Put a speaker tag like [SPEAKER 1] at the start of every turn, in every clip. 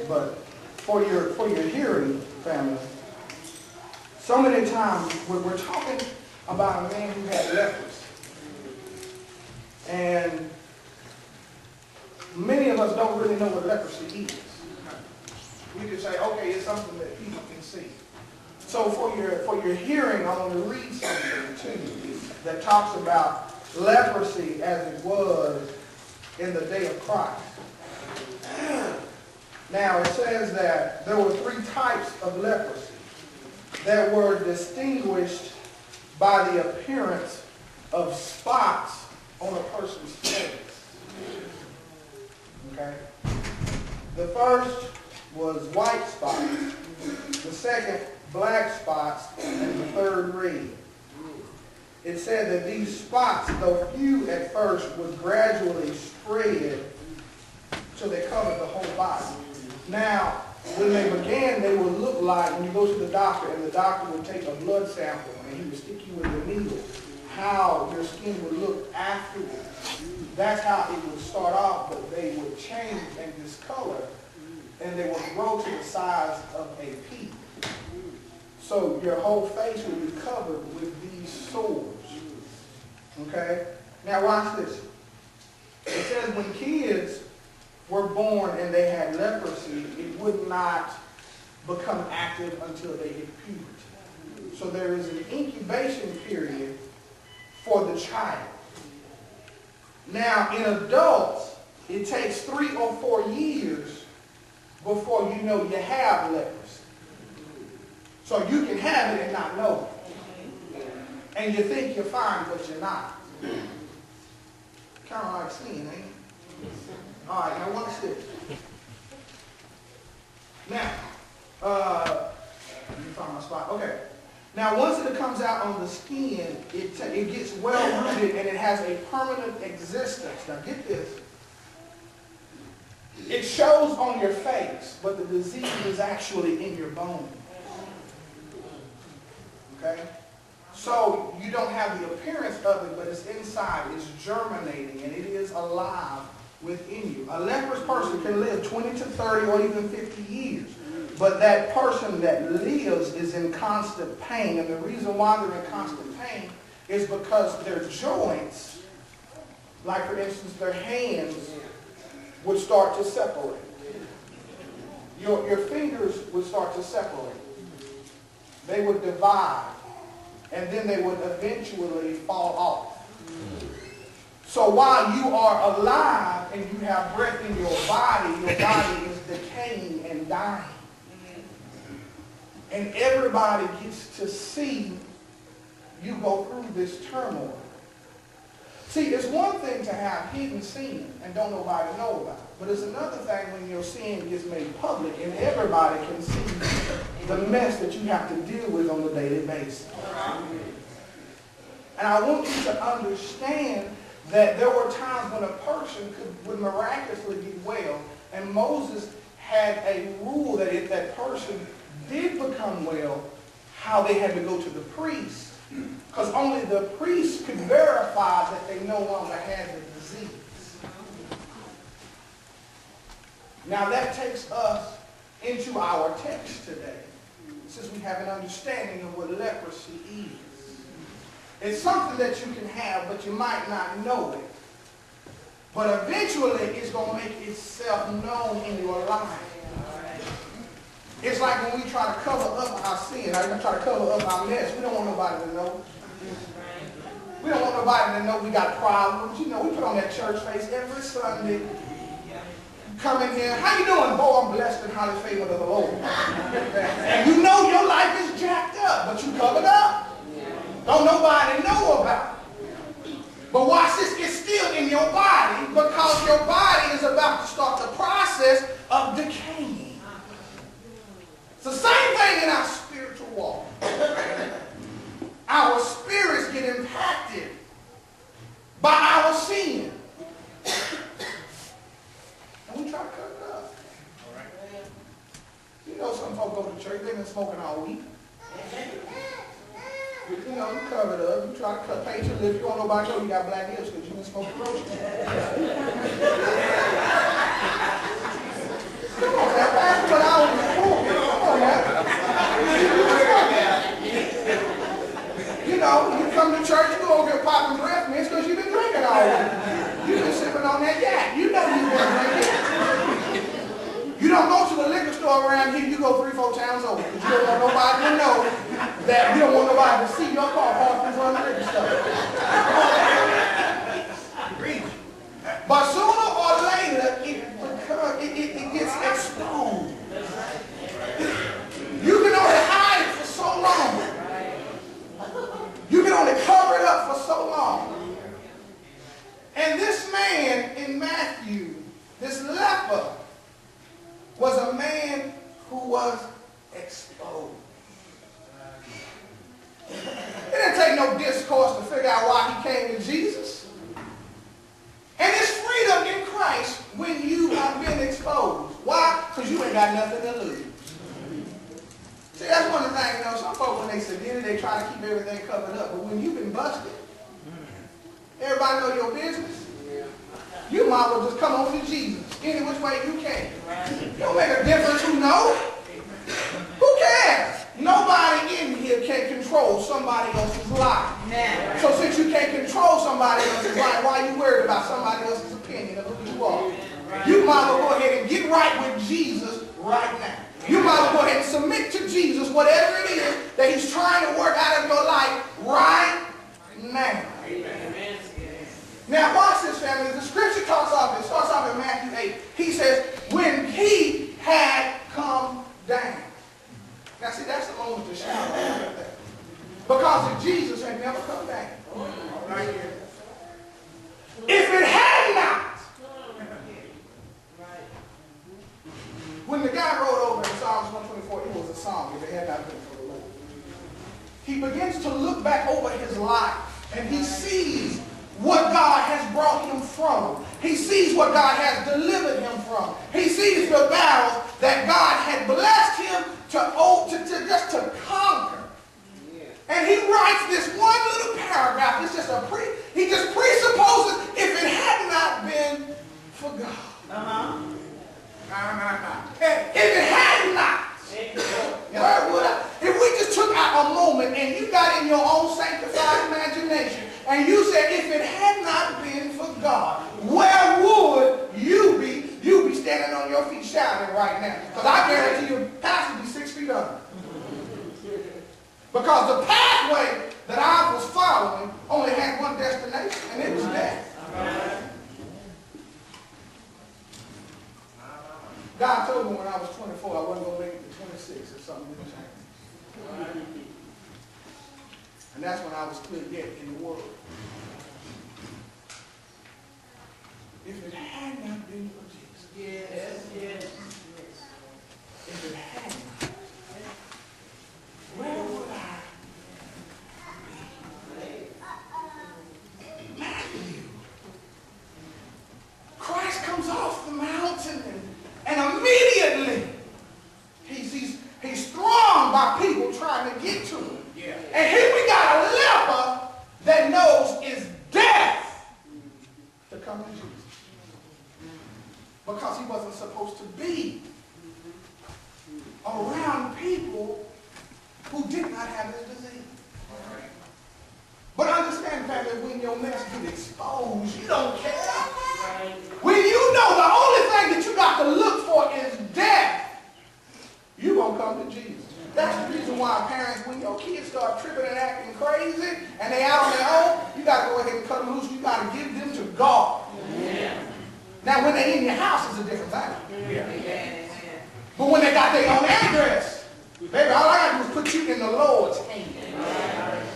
[SPEAKER 1] but for your hearing, family, so many times we're talking about a man who had leprosy. And many of us don't really know what leprosy is. We just say, okay, it's something that people can see. So for your hearing, I want to read something to you that talks about leprosy as it was in the day of Christ. Now it says that there were 3 types of leprosy that were distinguished by the appearance of spots on a person's face. Okay? The first was white spots, the second black spots, and the third red. It said that these spots, though few at first, would gradually spread till they covered the whole body. Now, when they began, they would look like, when you go to the doctor, and the doctor would take a blood sample, and he would stick you with a needle, how your skin would look afterwards. That's how it would start off, but they would change and discolor, and they would grow to the size of a pea. So your whole face would be covered with these sores. Okay? Now watch this. It says when kids were born and they had leprosy, it would not become active until they hit puberty. So there is an incubation period for the child. Now in adults, it takes 3 or 4 years before you know you have leprosy. So you can have it and not know it. And you think you're fine, but you're not. Kind of like seeing, ain't it? All right, now watch this. Now, let me find my spot. Okay. Now, once it comes out on the skin, it gets well rooted and it has a permanent existence. Now, get this. It shows on your face, but the disease is actually in your bone. Okay? So you don't have the appearance of it, but it's inside. It's germinating, and it is alive within you. A leprous person can live 20 to 30 or even 50 years. But that person that lives is in constant pain. And the reason why they're in constant pain is because their joints, like for instance their hands, would start to separate. Your fingers would start to separate. They would divide. And then they would eventually fall off. So while you are alive and you have breath in your body is decaying and dying. And everybody gets to see you go through this turmoil. See, it's one thing to have hidden sin and don't nobody know about it. But it's another thing when your sin gets made public and everybody can see the mess that you have to deal with on a daily basis. And I want you to understand that there were times when a person would miraculously get well, and Moses had a rule that if that person did become well, how they had to go to the priest, because only the priest could verify that they no longer had the disease. Now that takes us into our text today, since we have an understanding of what leprosy is. It's something that you can have, but you might not know it. But eventually, it's going to make itself known in your life. It's like when we try to cover up our sin, or we try to cover up our mess. We don't want nobody to know. We don't want nobody to know we got problems. You know, we put on that church face every Sunday. Come in here, how you doing? Boy, I'm blessed and highly favored of the Lord. And you know your life is jacked up, but you covered up. Don't nobody know about it. But watch this, it's still in your body because your body is about to start the process of decaying. It's the same thing in our spiritual walk. Our spirits get impacted by our sin. And we try to cut it up. You know, some folks go to church, they've been smoking all week. You know, you cover it up. You try to paint your lips. You don't want nobody to know you got black lips because you've been smoking roaches. Come on, man. don't go to the liquor store around here, you go 3-4 towns over. Because you don't want nobody to know that you don't want nobody to see your car parked in front of the liquor store. But sooner or later, it gets exposed. You can only hide it for so long. You can only cover it up for so long. And this man in Matthew, this leper, was a man who was exposed. It didn't take no discourse to figure out why he came to Jesus. And it's freedom in Christ when you have been exposed. Why? Because you ain't got nothing to lose. See, that's one of the things, some folks, when they submit, they try to keep everything covered up. But when you've been busted, everybody know your business. You might as well just come on to Jesus any which way you can. It don't make a difference who knows. Who cares? Nobody in here can control somebody else's life. So since you can't control somebody else's life, why are you worried about somebody else's opinion of who you are? You might as well go ahead and get right with Jesus right now. You might as well go ahead and submit to Jesus whatever it is that he's trying to work out of your life right now. Now watch this, family. The scripture starts off in Matthew 8. He says, when he had come down. Now see, that's the moment to shout right there. Because if Jesus had never come down, right here. If it had not, when the guy wrote over in Psalms 124, it was a song, if it had not been for the Lord. He begins to look back over his life, and he sees what God has brought him from. He sees what God has delivered him from. He sees the battles that God had blessed him to conquer. And he writes this one little paragraph. It's just he just presupposes if it had not been for God. If it had not, if we just took out a moment and you got in your own sanctified imagination and you said, if it had not been for God, where would you be? You'd be standing on your feet shouting right now. Because I guarantee you, Pastor would be 6 feet under. Because the pathway that I was following only had one destination, and it was death. God told me when I was 24 I wasn't going to make it to 26 if something didn't change. And that's when I was still yet in the world. If it had not been for Jesus. Yes. If it had not, where would I be? Matthew. Christ comes off the mountain and immediately he's thronged by people trying to get to him. Yeah. And here we got a leper that knows it's death to come to Jesus. Because he wasn't supposed to be around people who did not have this disease. But understand, family, when your mess gets exposed, you don't care. When you know the only thing that you got to look for is death, you're going to come to Jesus. That's the reason why parents, when your kids start tripping and acting crazy and they out on their own, you got to go ahead and cut them loose. You got to give them to God. Yeah. Now, when they're in your house, it's a different thing. Yeah. But when they got their own address, baby, all I got to do is put you in the Lord's hand.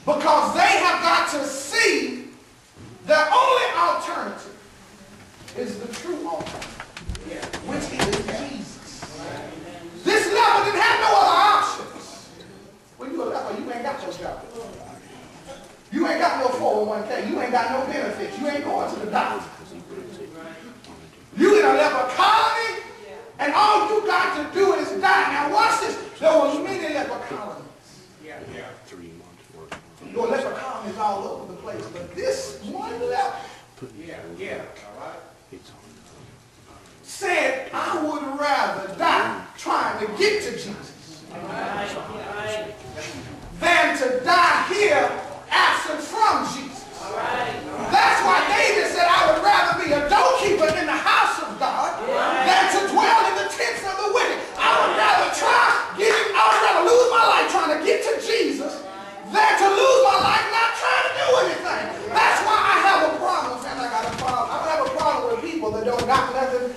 [SPEAKER 1] Because they have got to see the only alternative is the true alternative, which is Jesus. This leper didn't have no other options. When you're a leper, you ain't got your job. You ain't got no 401k. You ain't got no benefits. You ain't going to the doctor. You in a leper colony, and all you got to do is die. Now watch this. There were many leper colonies. Your leper colonies all over the place, but this one leper, said, I would rather die trying to get to Jesus than to die here absent from Jesus. That's why David said, I would rather be a doorkeeper in the house of God than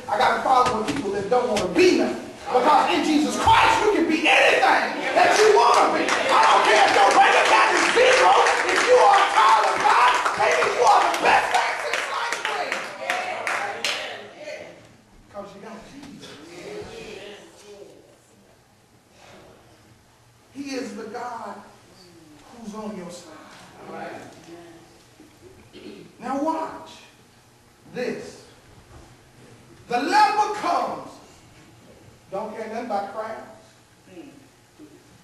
[SPEAKER 1] I got a problem with people that don't want to be nothing. Because in Jesus Christ, you can be anything that you want to be. I don't care if your bank account is zero. If you are a child of God, maybe you are the best thing since sliced bread. Because you got Jesus. He is the God who's on your side. Now watch this. The leper comes. Don't care nothing about crowds.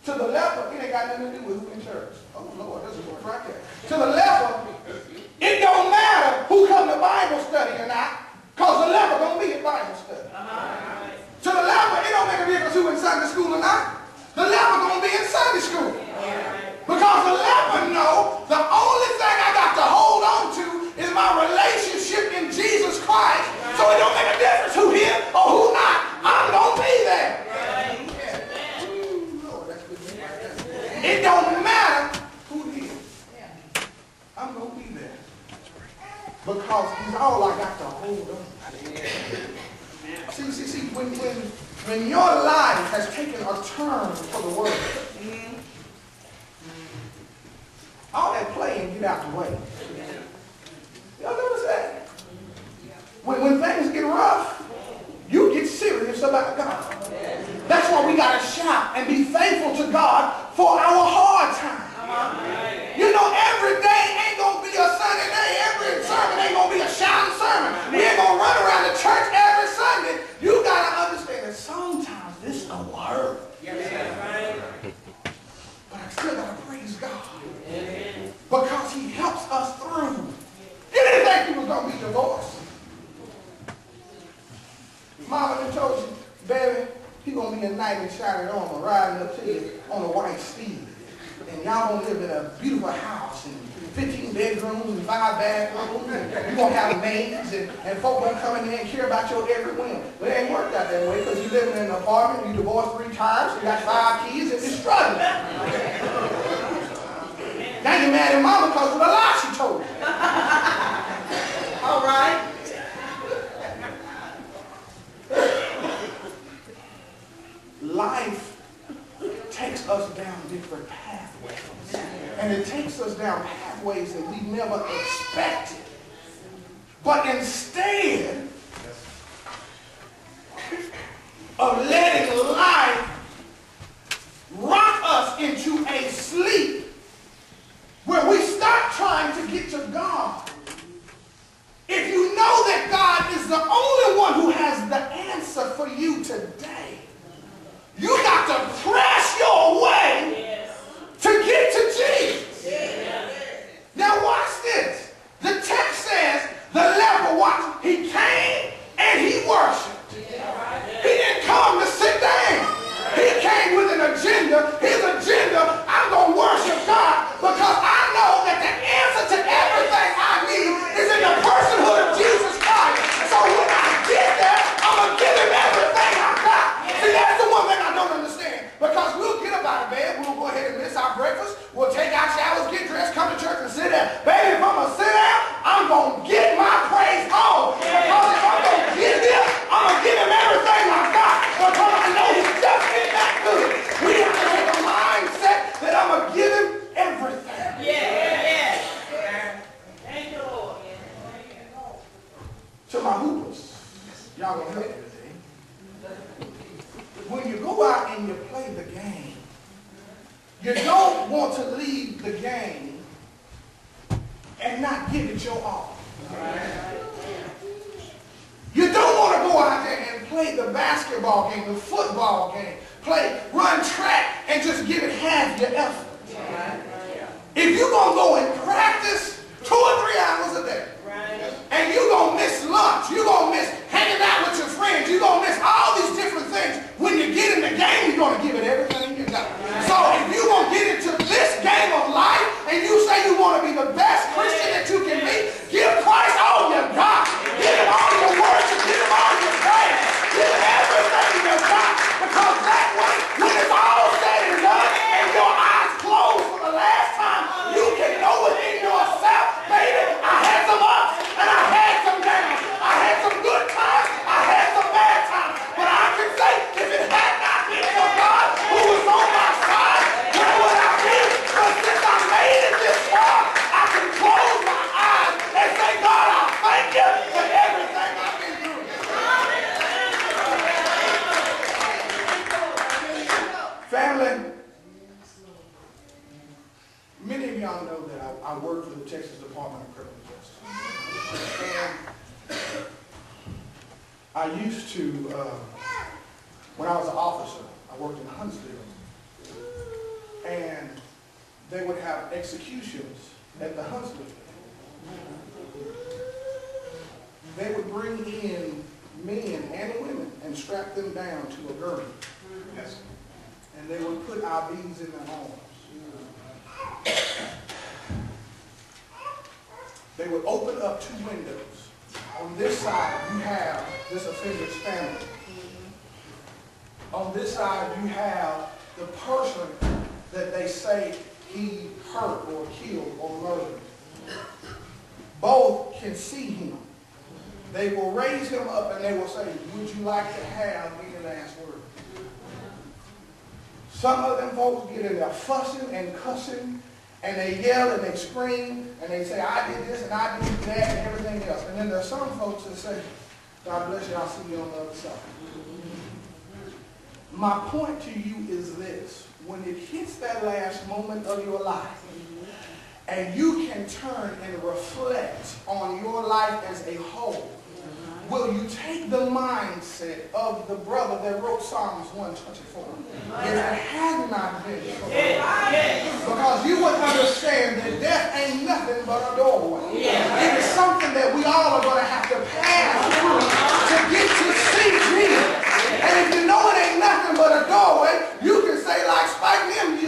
[SPEAKER 1] To the leper, it ain't got nothing to do with who in church. Oh Lord, this is what's right there. To the leper, it don't matter who come to Bible study or not, because the leper gonna be at Bible study. To the leper, it don't make a difference who in Sunday school or not. The leper gonna be in Sunday school. Because the leper know the only thing I got to hold on to is my relationship in Jesus Christ. So it don't make a difference who here or who not. I'm going to be there. It don't matter who here. I'm going to be there. Because he's all I got to hold on. See, when your life has taken a turn for the world, all that playing, get out the way. Y'all notice that? When things get rough, you get serious about God. That's why we got to shout and be faithful to God for our hard time. You know, every day ain't going to be a Sunday day. Every sermon ain't going to be a shouting sermon. We ain't going to run around the church every Sunday. You got to understand that sometimes this don't work. But I still got to praise God. Because he helps us through. You didn't think he was going to be divorced. Mama done told you, baby, he going to be a knight in shining armor riding up to you on a white steed. And y'all going to live in a beautiful house and 15 bedrooms and 5 bathrooms. And you're going to have maids and folk going to come in there and care about your every whim. But it ain't worked out that way because you live in an apartment, you divorced 3 times, you got 5 kids, and you're struggling. Now you're mad at mama because of the lie she told you. All right. Life takes us down different pathways. And it takes us down pathways that we never expected. But instead of letting life rock us into a sleep where we stop trying to get to God, if you know that God is the only one who has the answer for you today, you got to press your way to get to Jesus. Now watch this. The text says the leper, watch, he came and he worshiped. He didn't come to sit down. He came with an agenda. His agenda, I'm going to worship God because I know that the answer to everything I need is in the personhood of Jesus Christ. So when I get there, I'm going to give him everything I got. See, that's the one thing I don't understand. Because we'll get up out of bed, we'll go ahead and miss our breakfast, we'll take our showers, get dressed, come to church and sit down. Baby, if I'm going to sit down, I'm going to get my praise on. Because if I'm going to get here, I'm going to give him everything I got. Because I know he's just been that good. We have to take a mindset that I'm going to give him everything. Thank you, Lord. To my hoopers, y'all going to help me today. When you go out and you play the game, you don't want to leave the game and not give it your all. You don't want to go out there and play the basketball game, the football game, run track and just give it half your effort. If you're going to go and practice 2 or 3 hours a day, and you're going to miss lunch, you're going to miss hanging out with your friends, you're going to miss all these different things, when you get in the game, you're going to give it everything you got. So if you're going to get into this game of life, and you say you want to be the best Christian that you can be, give Christ all you got. Give him all your worship, give him all your praise, give him everything you got. Because that way, when it's all said and done, and your eyes closed for the last time, you can know within yourself, baby, I had some ups and I had some downs. I had some good times, I had Texas Department of Criminal Justice. And I used to, when I was an officer, I worked in Huntsville, and they would have executions at the Huntsville. They would bring in men and women and strap them down to a gurney. Yes. And they would put IVs in their arms. They would open up two windows. On this side, you have this offender's family. On this side, you have the person that they say he hurt or killed or murdered. Both can see him. They will raise him up and they will say, would you like to have any last word? Some of them folks get in there fussing and cussing, and they yell and they scream, and they say, I did this and I did that and everything else. And then there's some folks that say, God bless you, I'll see you on the other side. My point to you is this. When it hits that last moment of your life, and you can turn and reflect on your life as a whole, will you take the mindset of the brother that wrote Psalms 124? If it had not been for God. Because you would understand that death ain't nothing but a doorway. It is something that we all are going to have to pass through to get to see Jesus. And if you know it ain't nothing but a doorway, you can say like Spike Lee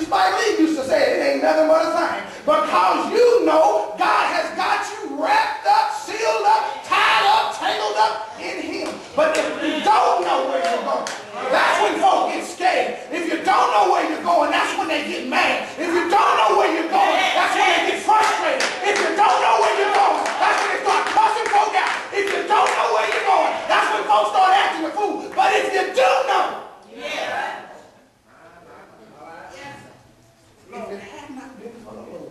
[SPEAKER 1] used to say, it ain't nothing but a thing. Because you know God has got you wrapped up, sealed up, tied up, tangled up in him. But if you don't know where you're going, that's when folks get scared. If you don't know where you're going, that's when they get mad. If you don't know where you're going, that's when they get frustrated. If you don't know where you're going, that's when they start cussing folk out. If you don't know where you're going, that's when folks start acting a fool. But if you do know, if it had not been for the Lord,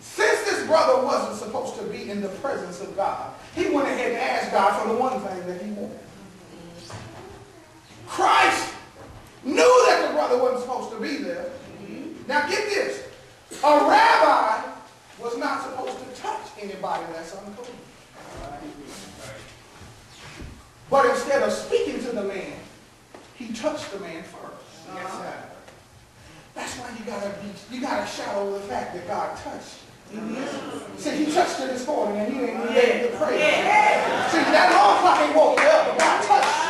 [SPEAKER 1] since this brother wasn't supposed to be in the presence of God, he went ahead and asked God for the one thing that he wanted. Christ knew that the brother wasn't supposed to be there. Now get this. A rabbi was not supposed to touch anybody that's unclean. But instead of speaking to the man, he touched the man first. That's why you gotta shout over the fact that God touched you. See, he touched you this morning and you ain't even able to pray. See, that alarm clock ain't woke you up, but God touched you.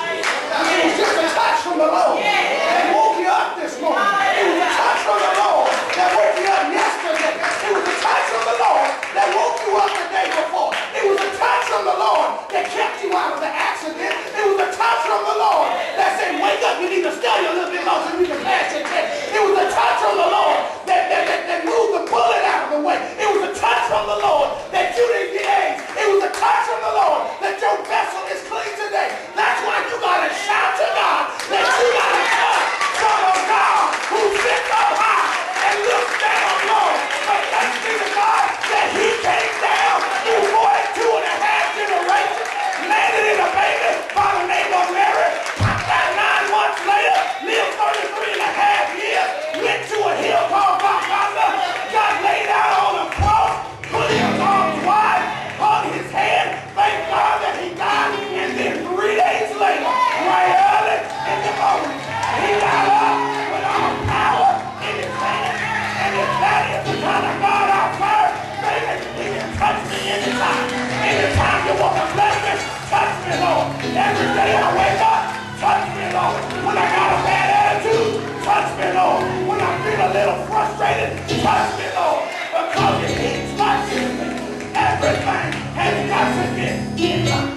[SPEAKER 1] It was just a touch from the Lord that woke you up this morning. It was a touch from the Lord that woke you up yesterday. It was a touch from the Lord that woke you up the day before. It was a touch from the Lord that kept you out of the accident. It was a touch from the Lord that said, wake up, you need to study a little bit more so you can pass your test. It was a touch from the Lord that moved the bullet out of the way. It was a touch from the Lord that you didn't get AIDS. It was a touch from the Lord that your vessel is clean today. That's why you got to shout to God that you got to touch from a God who sits up high and looks down low. But thanks be to God that he came down through 42.5 generations, landed in a baby by the name of Mary, popped out 9 months later, lived 33.5 years, went to a hill called Golgotha, got laid out on a cross, put his arms wide, hung his head, thank God that he died, and then 3 days later, right early in the morning, he got up with all power in his hand, and if that is the kind of God I serve, baby, he can touch me anytime. Anytime you want to bless me, touch me, Lord. Every day I wake up, touch me, Lord. When I got a bad attitude, touch me, Lord. When I feel a little frustrated, touch me, Lord. Because if he touches me, everything has got to get in line.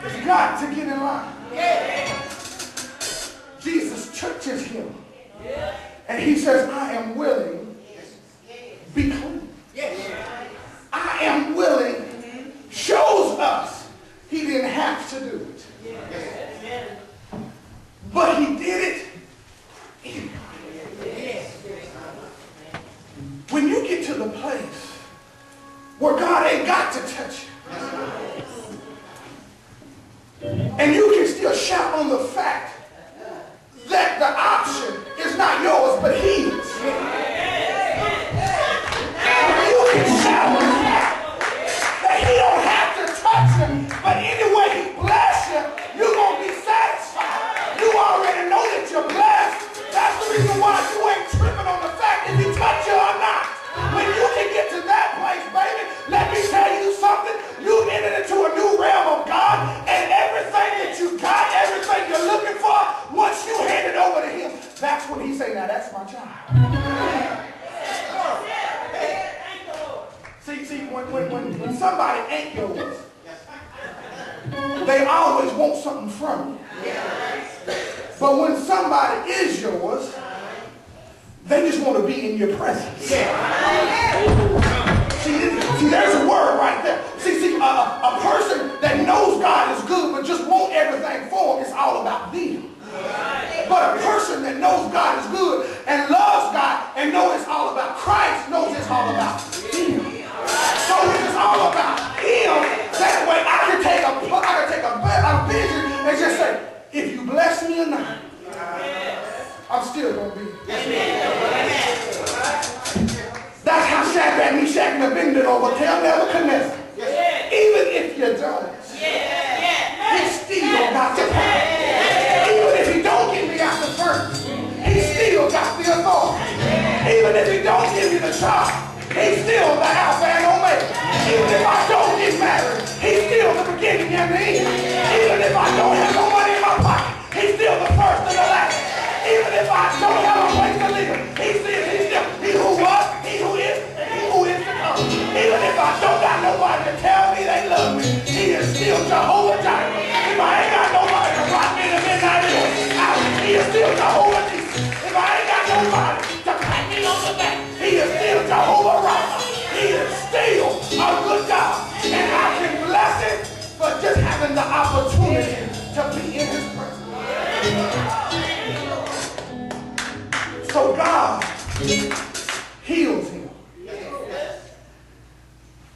[SPEAKER 1] It's got to get in line. Jesus touches him. And he says, I am willing, be clean. I am willing shows us he didn't have to do it. But he did it anyway. When you get to the place where God ain't got to touch you, and you can still shout on the fact that the See, when somebody ain't yours, they always want something from you. But when somebody is yours, they just want to be in your presence. See, there's a word right there. See, a person that knows God is good but just want everything for him, it's all about them. But a person that knows God is good and loves God and knows it's all about Christ, knows it's all about him. So if it's all about him, that way I can take a vision and just say, if you bless me or not, I'm still going to be. That's how Shadrach, Meshach, and Abednego will tell Nebuchadnezzar. Even if you don't, he still got the power. Even if he don't get me out the furnace, he still got the authority. Even if he don't give me the job, he's still the Alpha and Omega. Even if I don't get married, he's still the beginning and the end. Even if I don't have no money in my pocket, he's still the first and the last. Even if I don't have a place to live, he's still he who was, he who is, and he who is to come. Even if I don't got nobody to tell me they love me, he is still Jehovah Jireh. If I ain't got nobody to rock me in the midnight hour, he is still Jehovah Nissi. If I ain't got nobody to pat me on the back, he is still Jehovah Rapha. He is still a good God. And I can bless him for just having the opportunity to be in his presence. So God heals him.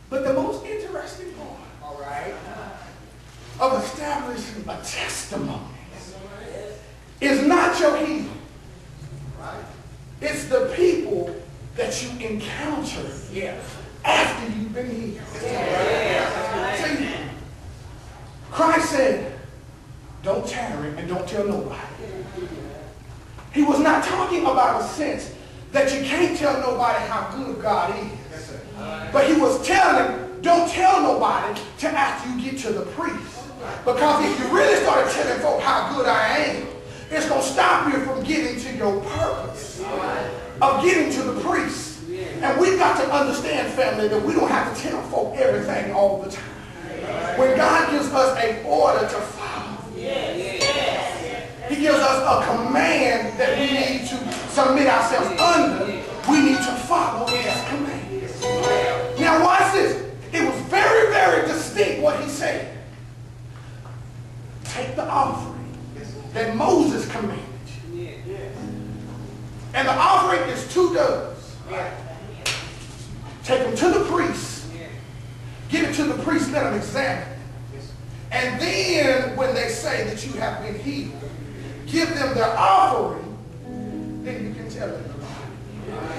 [SPEAKER 1] But the most interesting part of establishing a testimony is not your healing. It's the people that you encounter after you've been healed. See, Christ said, don't tarry and don't tell nobody. He was not talking about a sense that you can't tell nobody how good God is. But he was telling, don't tell nobody till after you get to the priest. Because if you really started telling folk how good I am, it's going to stop you from getting to your purpose of getting to the priest. And we've got to understand, family, that we don't have to tell folk everything all the time. When God gives us an order to follow, he gives us a command that we need to submit ourselves under. We need to follow his command. Now watch this. It was very, very distinct what he said. Take the offering that Moses commanded you. And the offering is 2 doves. Take them to the priest. Give it to the priest, let them examine it. And then when they say that you have been healed, give them their offering, then you can tell them about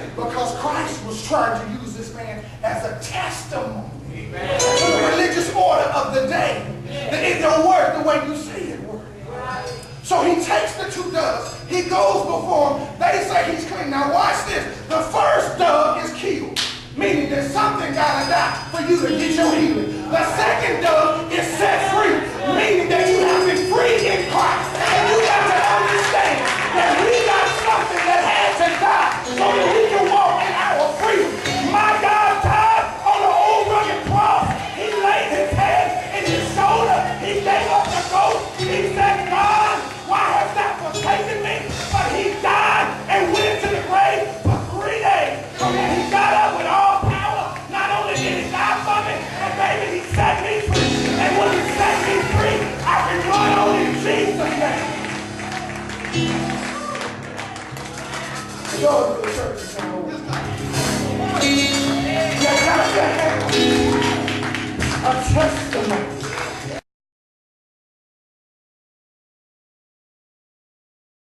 [SPEAKER 1] it. Because Christ was trying to use this man as a testimony to the religious order of the day. That it don't work the way you say it works. So he takes the 2 doves. He goes before them. They say he's clean. Now watch this. The first dove is killed, meaning that something got to die for you to get your healing. The second dove is set free, meaning that you have been free in Christ. And you got to understand that we got something that had to die so that we can walk in our freedom. My God died on the old rugged cross. He laid his head in his shoulder. He gave up the ghost. He said, God, why hast thou forsaken me? But he died and went into the grave for 3 days. So then he got up with all power. Not only did he die for me, but baby, he set me free. And when he set me free, I can run on in Jesus' name. Go to the church and say, oh, you got to have a testimony.